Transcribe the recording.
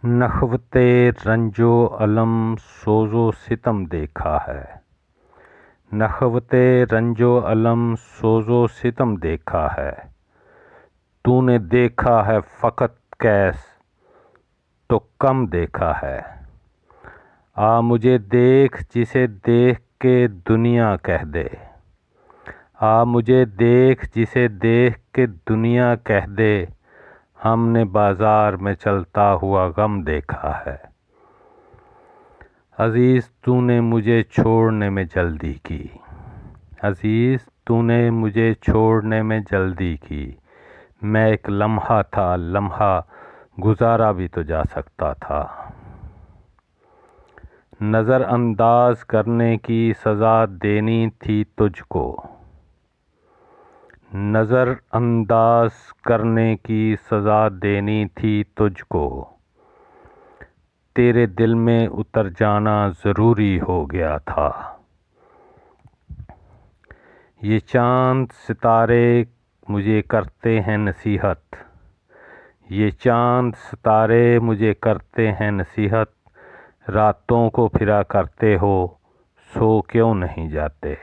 نخوت رنج و الم سوز و ستم دیکھا ہے، نخوت رنج و الم سوز و ستم دیکھا ہے، تو نے دیکھا ہے فقط کیس تو کم دیکھا ہے۔ آ مجھے دیکھ جسے دیکھ کے دنیا کہہ دے، آ مجھے دیکھ جسے دیکھ کے دنیا کہہ دے، ہم نے بازار میں چلتا ہوا غم دیکھا ہے۔ عزیز تو نے مجھے چھوڑنے میں جلدی کی، عزیز تو نے مجھے چھوڑنے میں جلدی کی، میں ایک لمحہ تھا، لمحہ گزارا بھی تو جا سکتا تھا۔ نظر انداز کرنے کی سزا دینی تھی تجھ کو، نظر انداز کرنے کی سزا دینی تھی تجھ کو، تیرے دل میں اتر جانا ضروری ہو گیا تھا۔ یہ چاند ستارے مجھے کرتے ہیں نصیحت، یہ چاند ستارے مجھے کرتے ہیں نصیحت، راتوں کو پھرا کرتے ہو سو کیوں نہیں جاتے۔